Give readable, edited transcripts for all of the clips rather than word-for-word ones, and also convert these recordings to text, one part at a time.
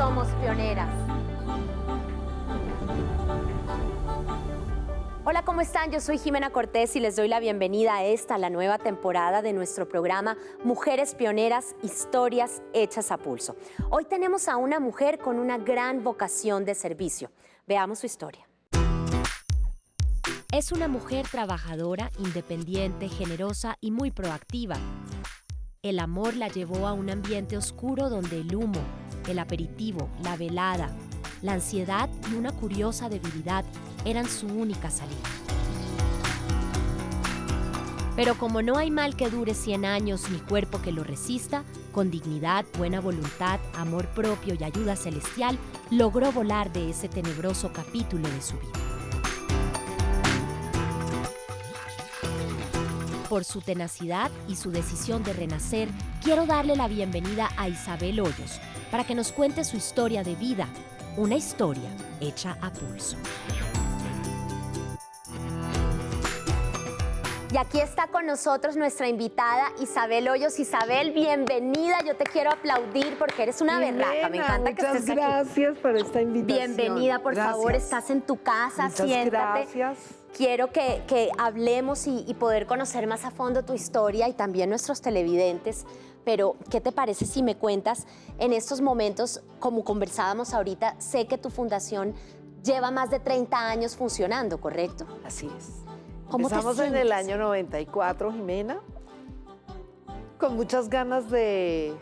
somos pioneras. Hola, ¿cómo están? Yo soy Jimena Cortés y les doy la bienvenida a esta, la nueva temporada de nuestro programa Mujeres Pioneras, Historias Hechas a Pulso. Hoy tenemos a una mujer con una gran vocación de servicio. Veamos su historia. Es una mujer trabajadora, independiente, generosa y muy proactiva. El amor la llevó a un ambiente oscuro donde el humo, el aperitivo, la velada, la ansiedad y una curiosa debilidad eran su única salida. Pero como no hay mal que dure 100 años ni cuerpo que lo resista, con dignidad, buena voluntad, amor propio y ayuda celestial, logró volar de ese tenebroso capítulo de su vida. Por su tenacidad y su decisión de renacer, quiero darle la bienvenida a Isabel Hoyos para que nos cuente su historia de vida, una historia hecha a pulso. Y aquí está con nosotros nuestra invitada Isabel Hoyos. Isabel, bienvenida. Yo te quiero aplaudir porque eres una berraca. Me encanta que estés aquí. Muchas gracias por esta invitación. Bienvenida, por favor. Estás en tu casa, siéntate. Gracias. Quiero que hablemos y poder conocer más a fondo tu historia y también nuestros televidentes. Pero, ¿qué te parece si me cuentas en estos momentos, como conversábamos ahorita, sé que tu fundación lleva más de 30 años funcionando, ¿correcto? Así es. ¿Cómo te Empezamos en sientes? el año 94, Jimena, con muchas ganas de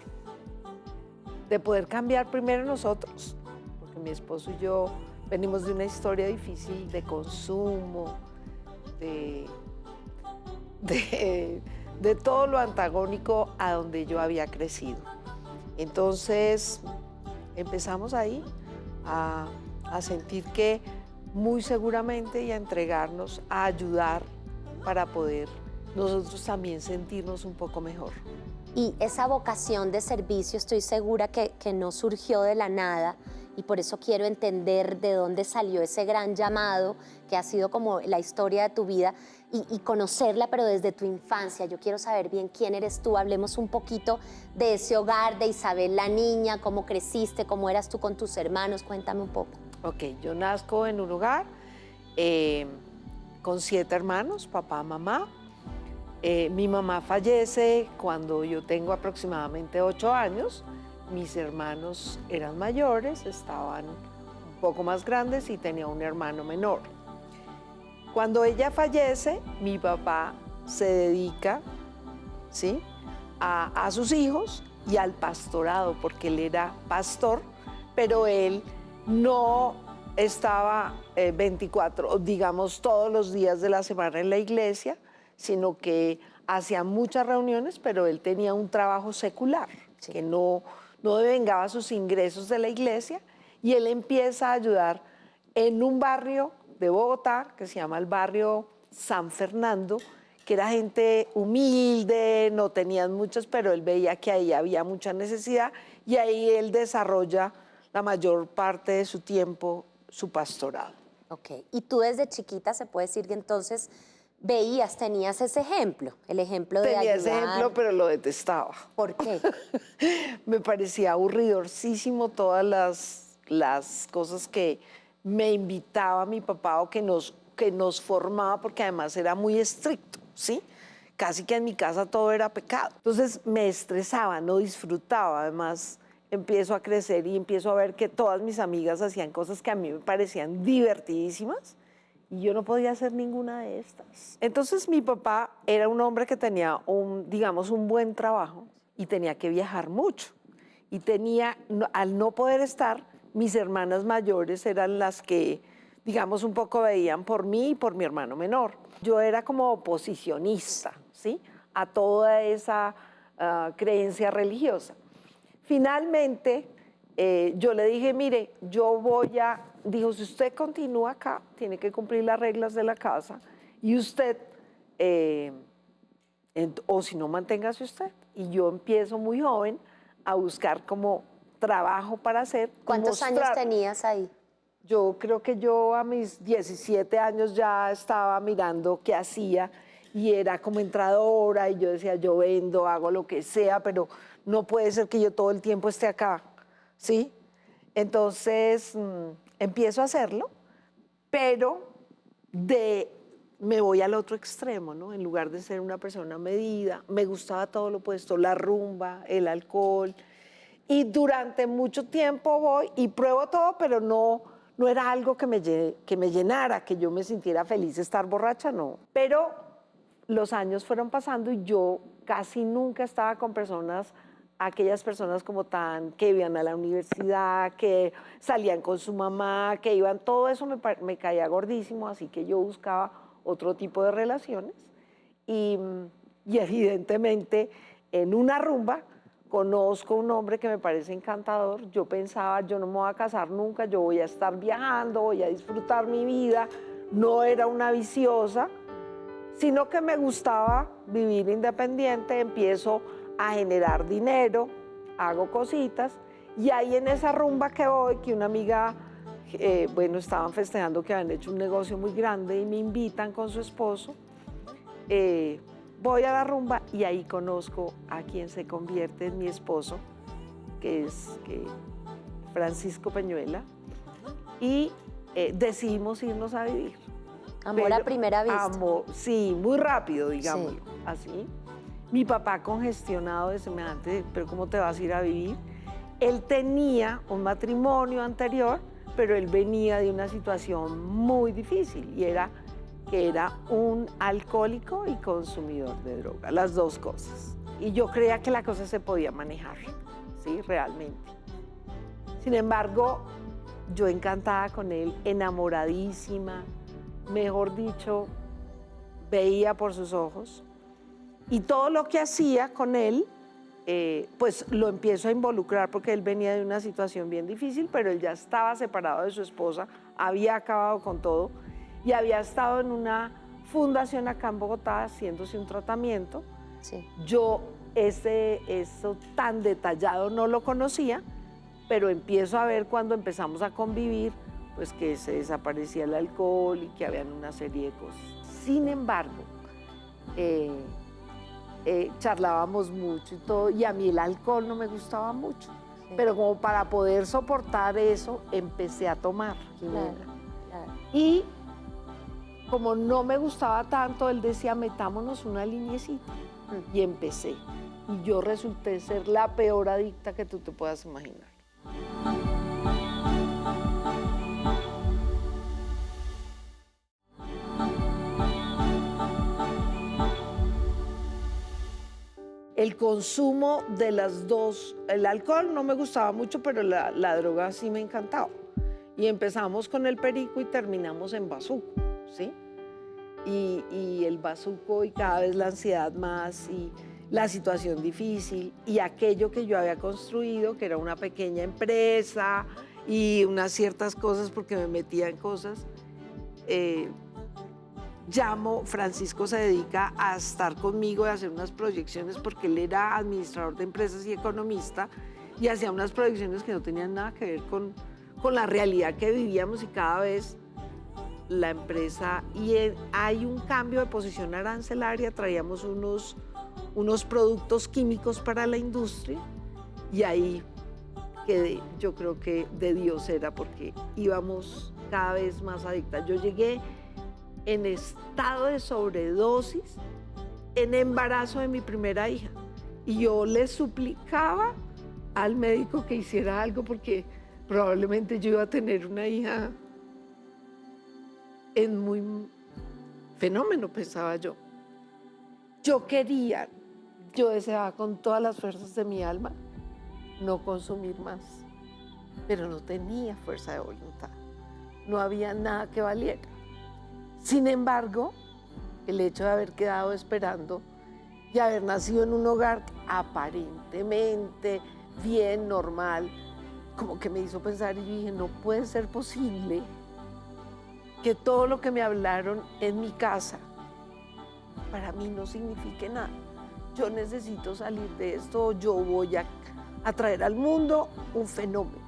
poder cambiar primero nosotros, porque mi esposo y yo venimos de una historia difícil de consumo, de todo lo antagónico a donde yo había crecido. Entonces empezamos ahí a sentir que muy seguramente y a entregarnos, a ayudar para poder nosotros también sentirnos un poco mejor. Y esa vocación de servicio estoy segura que no surgió de la nada y por eso quiero entender de dónde salió ese gran llamado que ha sido como la historia de tu vida y conocerla, pero desde tu infancia. Yo quiero saber bien quién eres tú. Hablemos un poquito de ese hogar, de Isabel la niña, cómo creciste, cómo eras tú con tus hermanos. Cuéntame un poco. Ok, yo nazco en un hogar con 7 hermanos, papá, mamá. Mi mamá fallece cuando yo tengo aproximadamente 8 años. Mis hermanos eran mayores, estaban un poco más grandes y tenía un hermano menor. Cuando ella fallece, mi papá se dedica, ¿sí?, a sus hijos y al pastorado, porque él era pastor, pero él no estaba 24, digamos, todos los días de la semana en la iglesia, sino que hacía muchas reuniones, pero él tenía un trabajo secular, sí, que no devengaba sus ingresos de la iglesia, y él empieza a ayudar en un barrio de Bogotá que se llama el barrio San Fernando, que era gente humilde, no tenían muchas, pero él veía que ahí había mucha necesidad y ahí él desarrolla la mayor parte de su tiempo su pastorado. Ok, y tú desde chiquita se puede decir que entonces veías, tenías ese ejemplo, el ejemplo de ayudar. Tenía ese ejemplo, pero lo detestaba. ¿Por qué? Me parecía aburridorcísimo todas las cosas que me invitaba mi papá o que nos formaba, porque además era muy estricto, ¿sí? Casi que en mi casa todo era pecado. Entonces me estresaba, no disfrutaba. Además, empiezo a crecer y empiezo a ver que todas mis amigas hacían cosas que a mí me parecían divertidísimas y yo no podía hacer ninguna de estas. Entonces mi papá era un hombre que tenía digamos, un buen trabajo y tenía que viajar mucho. Y al no poder estar, mis hermanas mayores eran las que, digamos, un poco veían por mí y por mi hermano menor. Yo era como oposicionista, ¿sí?, a toda esa creencia religiosa. Finalmente, yo le dije, mire, dijo, si usted continúa acá, tiene que cumplir las reglas de la casa y usted, o si no, manténgase usted. Y yo empiezo muy joven a buscar como trabajo para hacer. ¿Cuántos años tenías ahí? Yo creo que yo a mis 17 años ya estaba mirando qué hacía y era como entradora y yo decía, yo vendo, hago lo que sea, pero no puede ser que yo todo el tiempo esté acá, ¿sí? Entonces empiezo a hacerlo, pero me voy al otro extremo, ¿no? En lugar de ser una persona medida, me gustaba todo lo opuesto, la rumba, el alcohol. Y durante mucho tiempo voy y pruebo todo, pero no era algo que me llenara, que yo me sintiera feliz de estar borracha, no. Pero los años fueron pasando y yo casi nunca estaba con aquellas personas como que iban a la universidad, que salían con su mamá, que iban, todo eso me caía gordísimo, así que yo buscaba otro tipo de relaciones. Y evidentemente en una rumba conozco un hombre que me parece encantador. Yo pensaba, yo no me voy a casar nunca, yo voy a estar viajando, voy a disfrutar mi vida. No era una viciosa, sino que me gustaba vivir independiente, empiezo a generar dinero, hago cositas, y ahí en esa rumba que voy, que una amiga, bueno, estaban festejando que habían hecho un negocio muy grande y me invitan con su esposo, voy a la rumba y ahí conozco a quien se convierte en mi esposo, que es Francisco Peñuela, y decidimos irnos a vivir. Amor a primera vista. Sí, muy rápido, digámoslo, Sí. así. Mi papá congestionado de semejante, pero ¿cómo te vas a ir a vivir? Él tenía un matrimonio anterior, pero él venía de una situación muy difícil y era que era un alcohólico y consumidor de droga, las dos cosas. Y yo creía que la cosa se podía manejar, ¿sí? Realmente. Sin embargo, yo encantada con él, enamoradísima, mejor dicho, veía por sus ojos. Y todo lo que hacía con él, pues lo empiezo a involucrar porque él venía de una situación bien difícil, pero él ya estaba separado de su esposa, había acabado con todo y había estado en una fundación acá en Bogotá haciéndose un tratamiento. Sí. Yo eso tan detallado no lo conocía, pero empiezo a ver cuando empezamos a convivir, pues que se desaparecía el alcohol y que habían una serie de cosas. Sin embargo, charlábamos mucho y todo, y a mí el alcohol no me gustaba mucho. Sí. Pero como para poder soportar eso, empecé a tomar ginebra. Claro. Y como no me gustaba tanto, él decía, metámonos una liniecita. Y empecé. Y yo resulté ser la peor adicta que tú te puedas imaginar. El consumo de las dos, el alcohol no me gustaba mucho, pero la droga sí me encantaba. Y empezamos con el perico y terminamos en bazuco, ¿sí? Y el bazuco y cada vez la ansiedad más y la situación difícil y aquello que yo había construido, que era una pequeña empresa y unas ciertas cosas porque me metía en cosas. Francisco se dedica a estar conmigo y a hacer unas proyecciones porque él era administrador de empresas y economista y hacía unas proyecciones que no tenían nada que ver con la realidad que vivíamos y cada vez la empresa, hay un cambio de posición arancelaria, traíamos unos productos químicos para la industria y ahí quedé, yo creo que de Dios era porque íbamos cada vez más adictas. Yo llegué en estado de sobredosis, en embarazo de mi primera hija. Y yo le suplicaba al médico que hiciera algo porque probablemente yo iba a tener una hija en muy fenómeno, pensaba yo. Yo deseaba con todas las fuerzas de mi alma no consumir más, pero no tenía fuerza de voluntad. No había nada que valiera. Sin embargo, el hecho de haber quedado esperando y haber nacido en un hogar aparentemente bien, normal, como que me hizo pensar y yo dije, no puede ser posible que todo lo que me hablaron en mi casa para mí no signifique nada. Yo necesito salir de esto, yo voy a traer al mundo un fenómeno.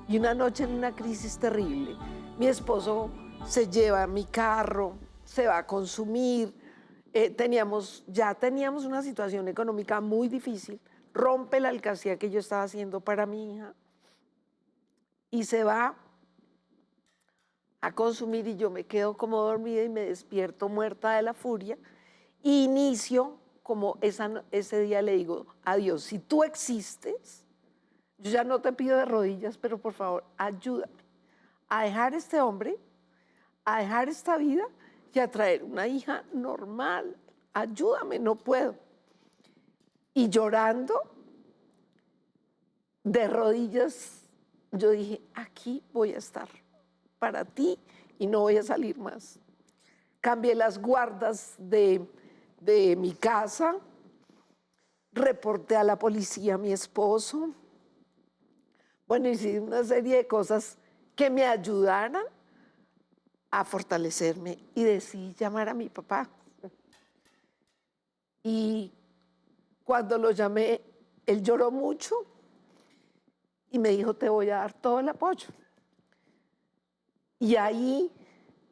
Y una noche en una crisis terrible, mi esposo se lleva mi carro, se va a consumir, ya teníamos una situación económica muy difícil, rompe la alcancía que yo estaba haciendo para mi hija y se va a consumir y yo me quedo como dormida y me despierto muerta de la furia. E inicio como ese día le digo a Dios, si tú existes, yo ya no te pido de rodillas, pero por favor, ayúdame a dejar este hombre, a dejar esta vida y a traer una hija normal. Ayúdame, no puedo. Y llorando, de rodillas, yo dije, aquí voy a estar para ti y no voy a salir más. Cambié las guardas de mi casa, reporté a la policía a mi esposo. Bueno, hice una serie de cosas que me ayudaran a fortalecerme y decidí llamar a mi papá. Y cuando lo llamé, él lloró mucho y me dijo, te voy a dar todo el apoyo. Y ahí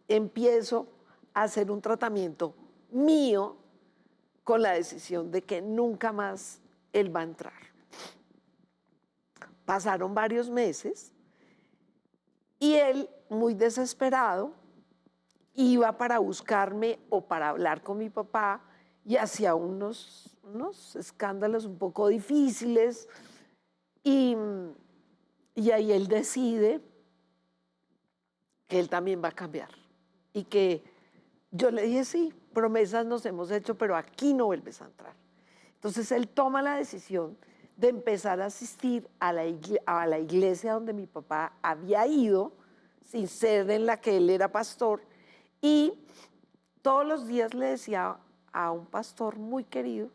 empiezo a hacer un tratamiento mío con la decisión de que nunca más él va a entrar. Pasaron varios meses y él, muy desesperado, iba para buscarme o para hablar con mi papá y hacía unos escándalos un poco difíciles y ahí él decide que él también va a cambiar y que yo le dije, sí, promesas nos hemos hecho, pero aquí no vuelves a entrar. Entonces él toma la decisión de empezar a asistir a la iglesia donde mi papá había ido, sin ser en la que él era pastor, y todos los días le decía a un pastor muy querido,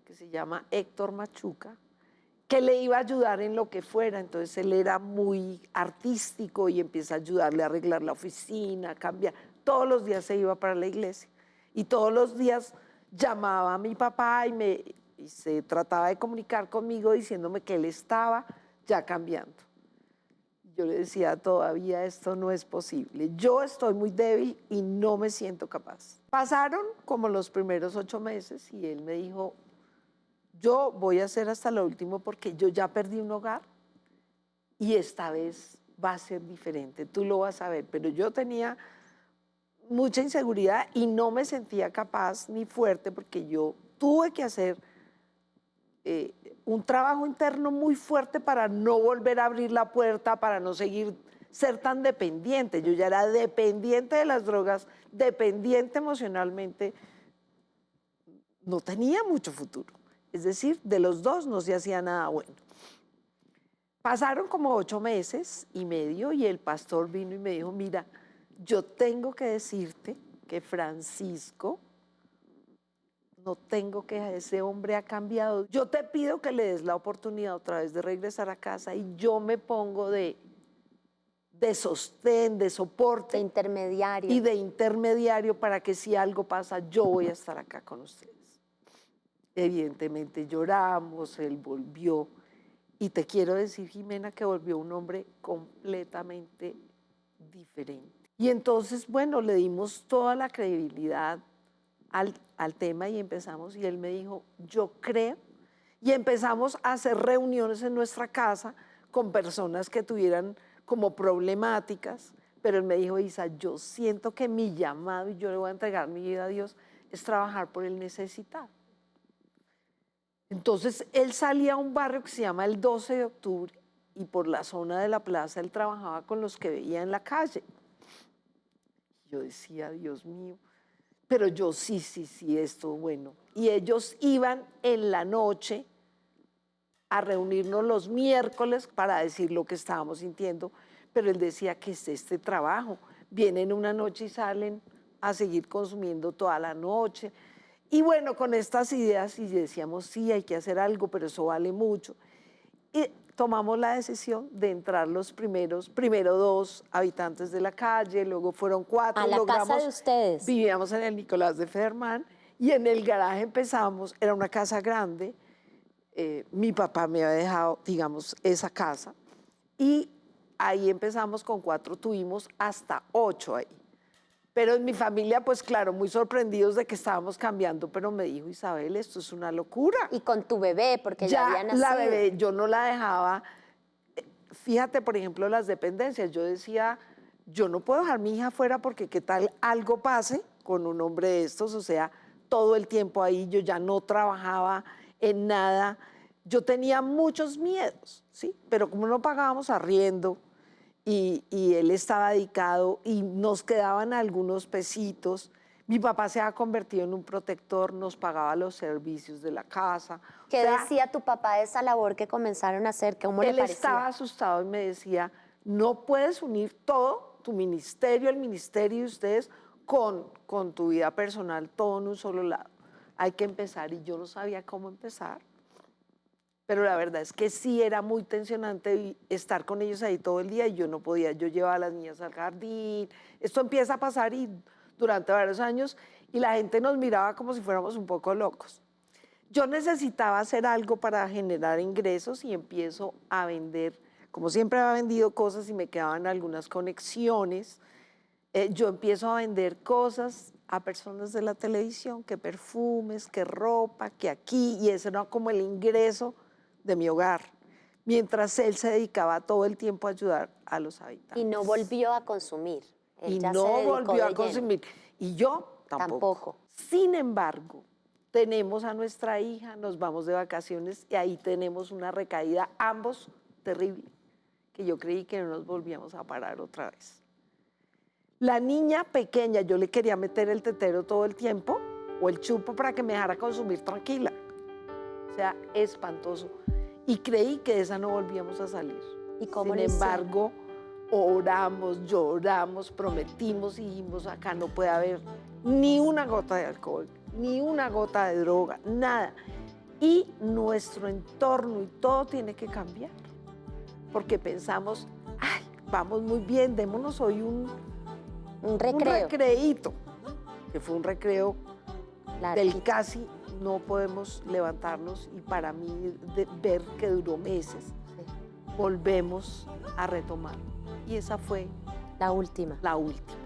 que se llama Héctor Machuca, que le iba a ayudar en lo que fuera. Entonces él era muy artístico y empieza a ayudarle a arreglar la oficina, a cambiar. Todos los días se iba para la iglesia y todos los días llamaba a mi papá y se trataba de comunicar conmigo diciéndome que él estaba ya cambiando. Yo le decía, todavía esto no es posible. Yo estoy muy débil y no me siento capaz. Pasaron como los primeros 8 meses y él me dijo, yo voy a hacer hasta lo último porque yo ya perdí un hogar y esta vez va a ser diferente, tú lo vas a ver. Pero yo tenía mucha inseguridad y no me sentía capaz ni fuerte porque yo tuve que hacer un trabajo interno muy fuerte para no volver a abrir la puerta, para no ser tan dependiente. Yo ya era dependiente de las drogas, dependiente emocionalmente, no tenía mucho futuro. Es decir, de los dos no se hacía nada bueno. Pasaron como 8 meses y medio y el pastor vino y me dijo, mira, yo tengo que decirte que Francisco, no tengo que ese hombre ha cambiado. Yo te pido que le des la oportunidad otra vez de regresar a casa y yo me pongo de sostén, de soporte. De intermediario. Y de intermediario para que si algo pasa, yo voy a estar acá con ustedes. Evidentemente lloramos, él volvió. Y te quiero decir, Jimena, que volvió un hombre completamente diferente. Y entonces, bueno, le dimos toda la credibilidad al tema y empezamos, y él me dijo, yo creo, y empezamos a hacer reuniones en nuestra casa con personas que tuvieran como problemáticas, pero él me dijo, Isa, yo siento que mi llamado, y yo le voy a entregar mi vida a Dios, es trabajar por el necesitado. Entonces, él salía a un barrio que se llama el 12 de octubre y por la zona de la plaza él trabajaba con los que veía en la calle. Yo decía, Dios mío, pero yo sí, esto, bueno. Y ellos iban en la noche a reunirnos los miércoles para decir lo que estábamos sintiendo, pero él decía que es este trabajo. Vienen una noche y salen a seguir consumiendo toda la noche. Y bueno, con estas ideas y decíamos, sí, hay que hacer algo, pero eso vale mucho. Y tomamos la decisión de entrar primero 2 habitantes de la calle, luego fueron 4. A la casa de ustedes. Vivíamos en el Nicolás de Federman y en el garaje empezamos, era una casa grande, mi papá me había dejado, digamos, esa casa y ahí empezamos con 4, tuvimos hasta 8 ahí. Pero en mi familia, pues claro, muy sorprendidos de que estábamos cambiando, pero me dijo, Isabel, esto es una locura. Y con tu bebé, porque ya había nacido. La bebé, yo no la dejaba fíjate, por ejemplo, las dependencias. Yo decía, yo no puedo dejar a mi hija afuera porque qué tal algo pase con un hombre de estos, o sea, todo el tiempo ahí, yo ya no trabajaba en nada. Yo tenía muchos miedos, ¿sí? Pero como no pagábamos arriendo y él estaba dedicado y nos quedaban algunos pesitos, mi papá se ha convertido en un protector, nos pagaba los servicios de la casa. ¿Qué O sea, decía tu papá de esa labor que comenzaron a hacer? ¿Cómo le él parecía? estaba asustado y me decía, no puedes unir todo, tu ministerio, el ministerio de ustedes, con tu vida personal, todo en un solo lado. Hay que empezar y yo no sabía cómo empezar, pero la verdad es que sí era muy tensionante estar con ellos ahí todo el día y yo no podía, yo llevaba a las niñas al jardín, esto empieza a pasar y durante varios años y la gente nos miraba como si fuéramos un poco locos. Yo necesitaba hacer algo para generar ingresos y empiezo a vender, como siempre había vendido cosas y me quedaban algunas conexiones, yo empiezo a vender cosas a personas de la televisión, que perfumes, que ropa, que aquí, y ese era como el ingreso de mi hogar, mientras él se dedicaba todo el tiempo a ayudar a los habitantes. Y no volvió a consumir. Él Y ya se no dedicó volvió de a lleno. consumir. Y yo tampoco. Sin embargo, tenemos a nuestra hija, nos vamos de vacaciones y ahí tenemos una recaída, ambos terrible, que yo creí que no nos volvíamos a parar otra vez. La niña pequeña, yo le quería meter el tetero todo el tiempo o el chupo para que me dejara consumir tranquila. O sea, espantoso. Y creí que de esa no volvíamos a salir. ¿Y cómo Sin lo hicieron? embargo, oramos, lloramos, prometimos y dijimos, acá no puede haber ni una gota de alcohol, ni una gota de droga, nada. Y nuestro entorno y todo tiene que cambiar. Porque pensamos, ay, vamos muy bien, démonos hoy un recreíto, que fue un recreo del casi no podemos levantarnos y para mí ver que duró meses, volvemos a retomar. Y esa fue la última. La última.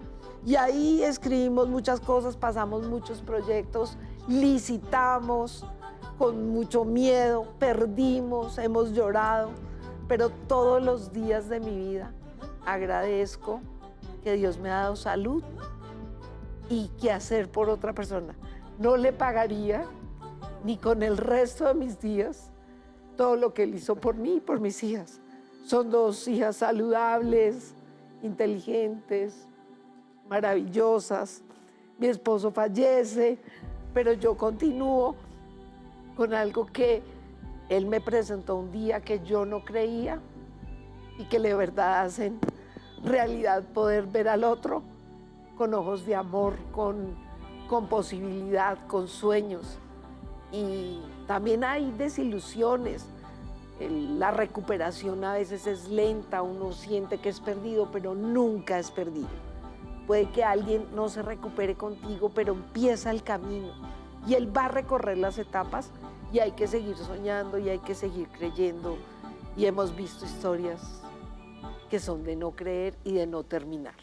Y ahí escribimos muchas cosas, pasamos muchos proyectos, licitamos con mucho miedo, perdimos, hemos llorado, pero todos los días de mi vida agradezco que Dios me ha dado salud y qué hacer por otra persona. No le pagaría ni con el resto de mis días todo lo que Él hizo por mí y por mis hijas. Son 2 hijas saludables, inteligentes, maravillosas. Mi esposo fallece, pero yo continúo con algo que Él me presentó un día que yo no creía y que de verdad hacen realidad poder ver al otro con ojos de amor, con posibilidad, con sueños. Y también hay desilusiones. La recuperación a veces es lenta, uno siente que es perdido, pero nunca es perdido. Puede que alguien no se recupere contigo, pero empieza el camino y él va a recorrer las etapas y hay que seguir soñando y hay que seguir creyendo. Y hemos visto historias que son de no creer y de no terminar.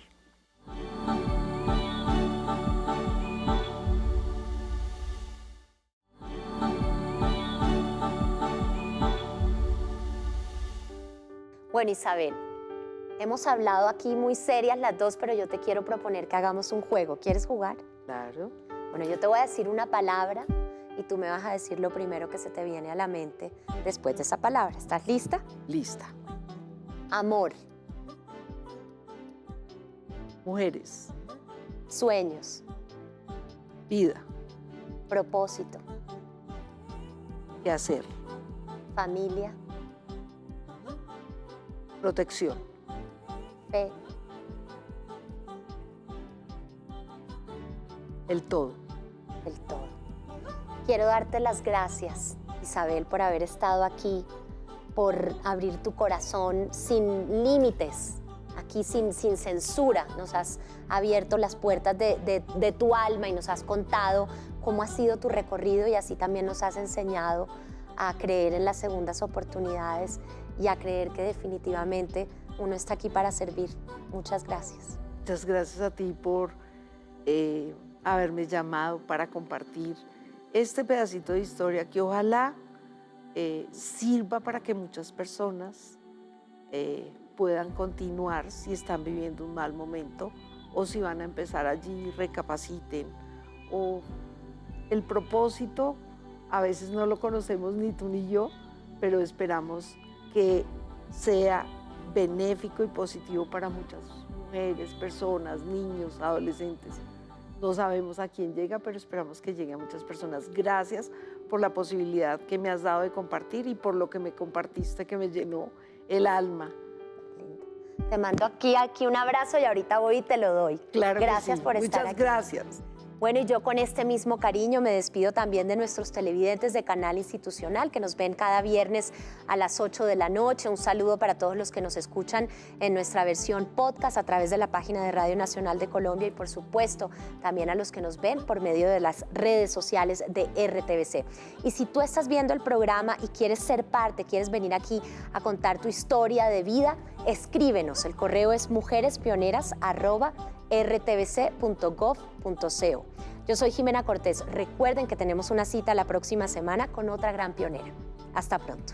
Bueno, Isabel, hemos hablado aquí muy serias las dos, pero yo te quiero proponer que hagamos un juego. ¿Quieres jugar? Claro. Bueno, yo te voy a decir una palabra y tú me vas a decir lo primero que se te viene a la mente después de esa palabra. ¿Estás lista? Lista. Amor. Mujeres. Sueños. Vida. Propósito. ¿Qué hacer? Familia. Protección. Fe. El todo. El todo. Quiero darte las gracias, Isabel, por haber estado aquí, por abrir tu corazón sin límites, aquí sin censura. Nos has abierto las puertas de tu alma y nos has contado cómo ha sido tu recorrido y así también nos has enseñado a creer en las segundas oportunidades y a creer que definitivamente uno está aquí para servir. Muchas gracias. Muchas gracias a ti por haberme llamado para compartir este pedacito de historia que ojalá sirva para que muchas personas puedan continuar si están viviendo un mal momento o si van a empezar allí, recapaciten. O el propósito, a veces no lo conocemos ni tú ni yo, pero esperamos que sea benéfico y positivo para muchas mujeres, personas, niños, adolescentes. No sabemos a quién llega, pero esperamos que llegue a muchas personas. Gracias por la posibilidad que me has dado de compartir y por lo que me compartiste, que me llenó el alma. Te mando aquí un abrazo y ahorita voy y te lo doy. Claro que Gracias sí. por estar Muchas aquí. gracias. Bueno, y yo con este mismo cariño me despido también de nuestros televidentes de Canal Institucional que nos ven cada viernes a las 8 de la noche. Un saludo para todos los que nos escuchan en nuestra versión podcast a través de la página de Radio Nacional de Colombia y por supuesto también a los que nos ven por medio de las redes sociales de RTVC. Y si tú estás viendo el programa y quieres ser parte, quieres venir aquí a contar tu historia de vida, escríbenos. El correo es mujerespioneras@rtvc.gov.co. Yo soy Jimena Cortés. Recuerden que tenemos una cita la próxima semana con otra gran pionera. Hasta pronto.